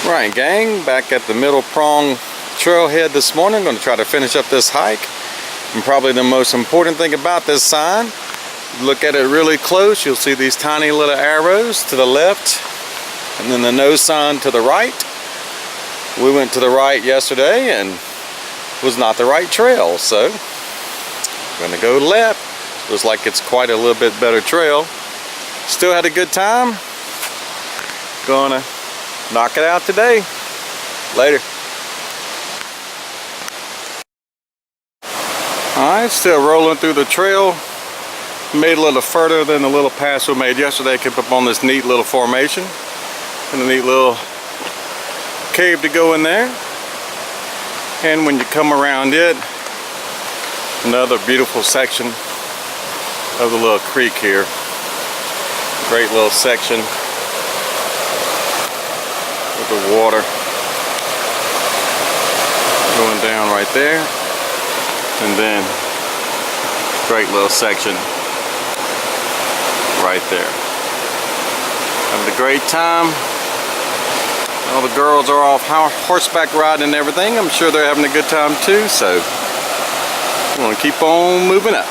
Right, gang, back at the Middle Prong trailhead this morning. I'm going to try to finish up this hike. And probably the most important thing about this sign, look at it really close, you'll see these tiny little arrows to the left and then the no sign to the right. We went to the right yesterday and it was not the right trail, so I'm going to go left. Looks like it's quite a little bit better trail. Still had a good time. Gonna knock it out today. Later. Alright, still rolling through the trail. Made a little further than the little pass we made yesterday. Kept up on this neat little formation. And a neat little cave to go in there. And when you come around it, another beautiful section of the little creek here. Great little section with the water going down right there, and then great little section right there. Having a great time. All the girls are off horseback riding and everything. I'm sure they're having a good time too, so I'm going to keep on moving up.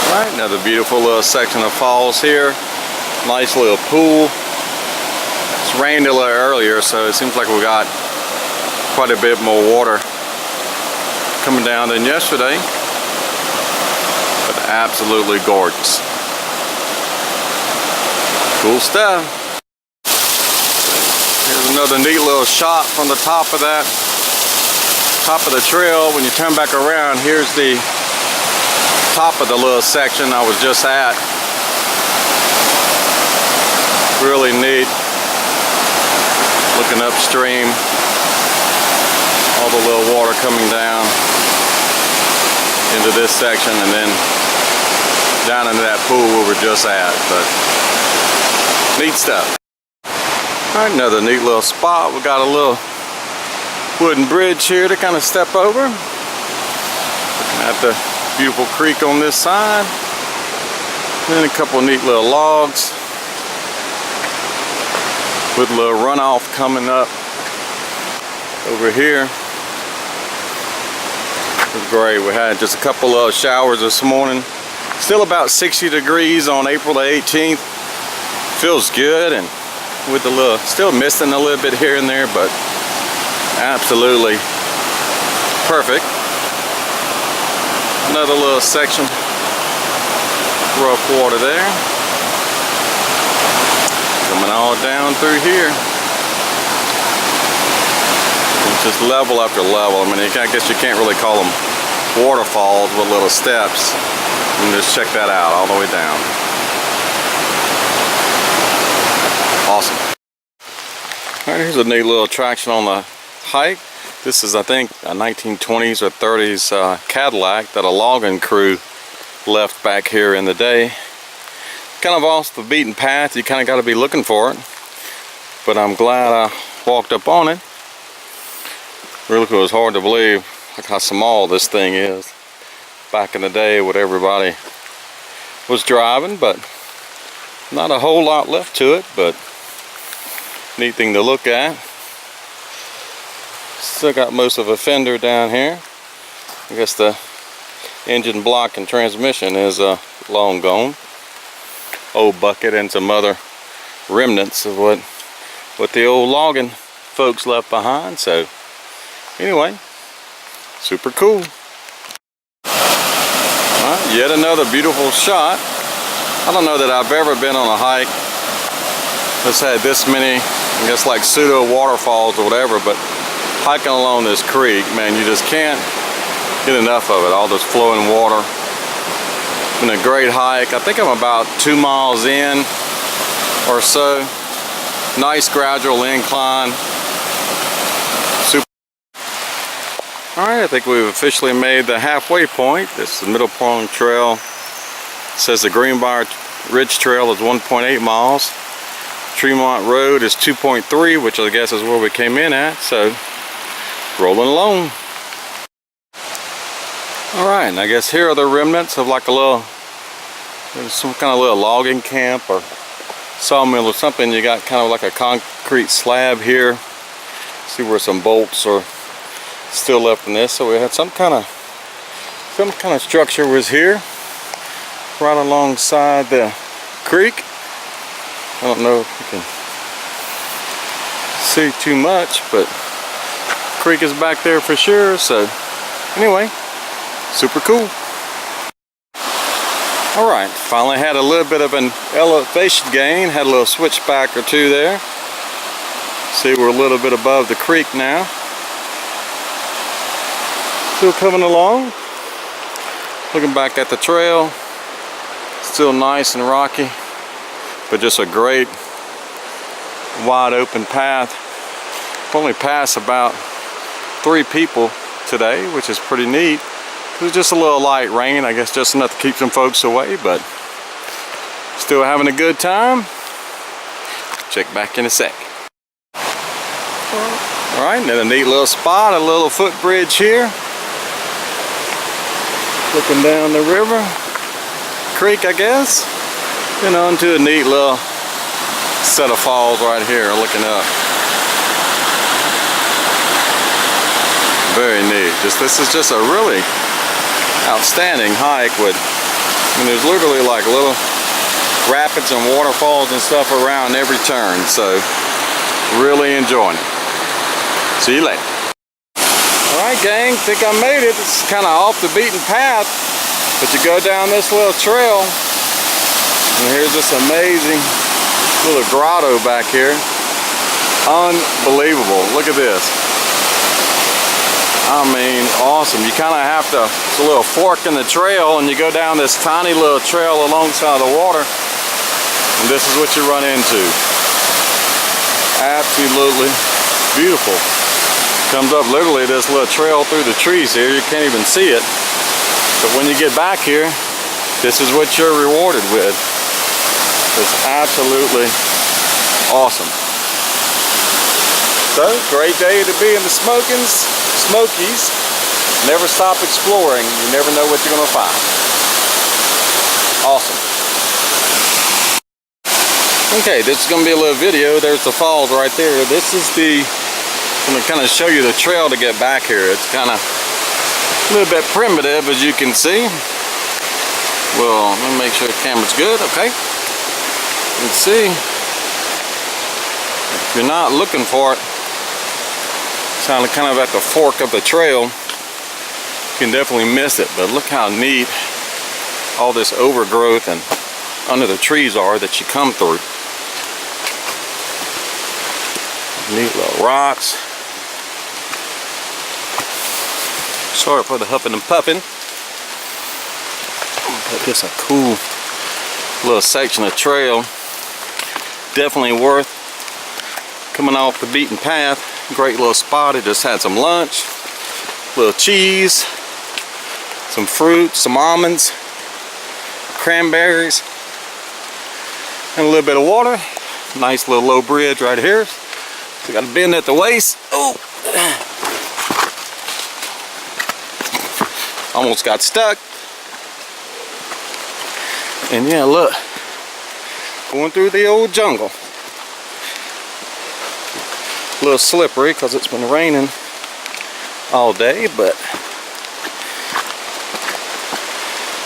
Alright, another beautiful little section of falls here. Nice little pool. It's rained a little earlier, so it seems like we got quite a bit more water coming down than yesterday. But absolutely gorgeous. Cool stuff. Here's another neat little shot from the top of the trail. When you turn back around, here's the top of the little section I was just at. Really neat. Looking upstream, all the little water coming down into this section and then down into that pool we were just at. But neat stuff. Alright, another neat little spot. We got a little wooden bridge here to kind of step over. Looking at the beautiful creek on this side. And then a couple of neat little logs with a little runoff coming up over here. It was great. We had just a couple of showers this morning. Still about 60 degrees on April the 18th. Feels good, and with the little, still misting a little bit here and there, but absolutely perfect. Another little section, rough water there. Coming all down through here. It's just level after level. I mean, I guess you can't really call them waterfalls with little steps. You can just check that out all the way down. Awesome. Alright, here's a neat little attraction on the hike. This is, I think, a 1920s or 30s Cadillac that a logging crew left back here in the day. Kind of off the beaten path. You kind of got to be looking for it. But I'm glad I walked up on it. Really, it was hard to believe like how small this thing is. Back in the day what everybody was driving, but not a whole lot left to it, but neat thing to look at. Still got most of a fender down here. I guess the engine block and transmission is long gone. Old bucket and some other remnants of what the old logging folks left behind. So anyway, super cool. Yet another beautiful shot. I don't know that I've ever been on a hike that's had this many, I guess, like pseudo waterfalls or whatever, but hiking along this creek, man, you just can't get enough of it. All this flowing water. Been a great hike. I think I'm about 2 miles in or so. Nice gradual incline. Super. Alright, I think we've officially made the halfway point. This is the Middle Prong Trail. It says the Greenbrier Ridge Trail is 1.8 miles. Tremont Road is 2.3, which I guess is where we came in at. So, rolling along. Alright, and I guess here are the remnants of like a little, some kind of little logging camp or sawmill or something. You got kind of like a concrete slab here. See where some bolts are still left in this. So we had some kind of structure was here, right alongside the creek. I don't know if you can see too much, but the creek is back there for sure. So anyway, super cool. All right, finally had a little bit of an elevation gain, had a little switchback or two there. See, we're a little bit above the creek now. Still coming along. Looking back at the trail, still nice and rocky, but just a great wide open path. Only passed about 3 people today, which is pretty neat. It was just a little light rain, I guess just enough to keep some folks away, but still having a good time. Check back in a sec. Alright, and then a neat little spot, a little footbridge here. Looking down the river, creek I guess, and onto a neat little set of falls right here looking up. Very neat. This is just a really outstanding hike with, there's literally like little rapids and waterfalls and stuff around every turn, so really enjoying it. See you later. Alright gang, think I made it. It's kind of off the beaten path, but you go down this little trail and here's this amazing little grotto back here. Unbelievable. Look at this. I mean, awesome. You kind of have to, it's a little fork in the trail and you go down this tiny little trail alongside the water and this is what you run into. Absolutely beautiful. Comes up literally this little trail through the trees here. You can't even see it. But when you get back here, this is what you're rewarded with. It's absolutely awesome. So, great day to be in the Smokies. Never stop exploring. You never know what you're going to find. Awesome. Okay, this is going to be a little video. There's the falls right there. This is I'm going to kind of show you the trail to get back here. It's kind of a little bit primitive, as you can see. Well, let me make sure the camera's good. Okay. Let's see. If you're not looking for it, it's kind of at the fork of the trail. You can definitely miss it, but look how neat all this overgrowth and under the trees are that you come through. Neat little rocks. Sorry for the huffing and puffing. But just a cool little section of trail. Definitely worth coming off the beaten path. Great little spot. It just had some lunch, little cheese, some fruit, some almonds, cranberries, and a little bit of water. Nice little low bridge right here. We got a bend at the waist. Oh, almost got stuck. And yeah, look, going through the old jungle. A little slippery because it's been raining all day, but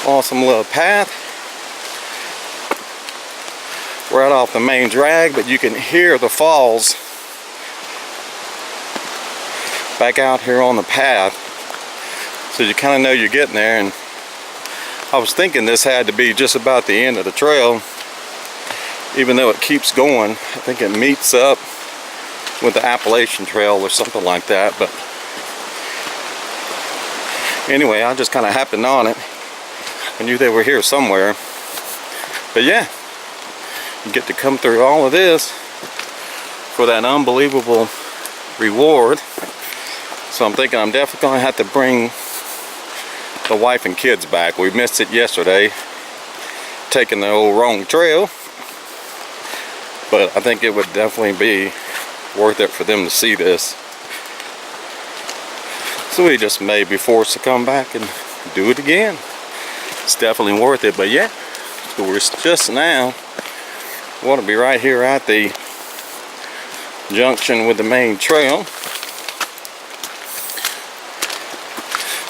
awesome little path. Right off the main drag, but you can hear the falls back out here on the path, so you kind of know you're getting there. And I was thinking this had to be just about the end of the trail, even though it keeps going. I think it meets up with the Appalachian Trail or something like that, but anyway, I just kind of happened on it. I knew they were here somewhere, but yeah, you get to come through all of this for that unbelievable reward. So I'm thinking I'm definitely going to have to bring the wife and kids back. We missed it yesterday, taking the old wrong trail, but I think it would definitely be worth it for them to see this. So we just may be forced to come back and do it again. It's definitely worth it. But yeah, we're just now Want to be right here at the junction with the main trail.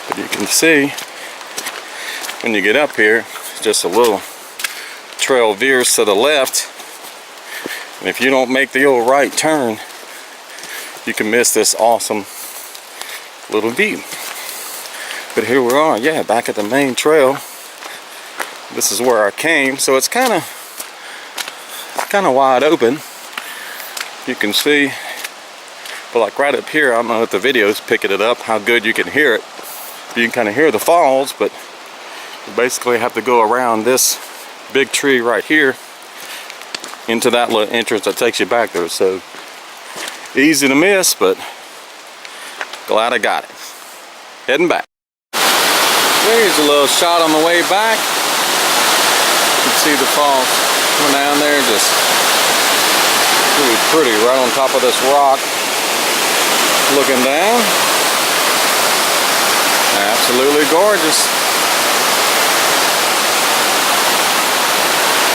But you can see when you get up here, just a little trail veers to the left, and if you don't make the old right turn, you can miss this awesome little view. But here we are, yeah, back at the main trail. This is where I came, so it's kind of wide open. You can see, but like right up here, I don't know if the video's picking it up, how good you can hear it. You can kind of hear the falls, but you basically have to go around this big tree right here into that little entrance that takes you back there. So easy to miss, but glad I got it. Heading back. Here's a little shot on the way back. You can see the falls coming down there, just really pretty, right on top of this rock, looking down. Absolutely gorgeous.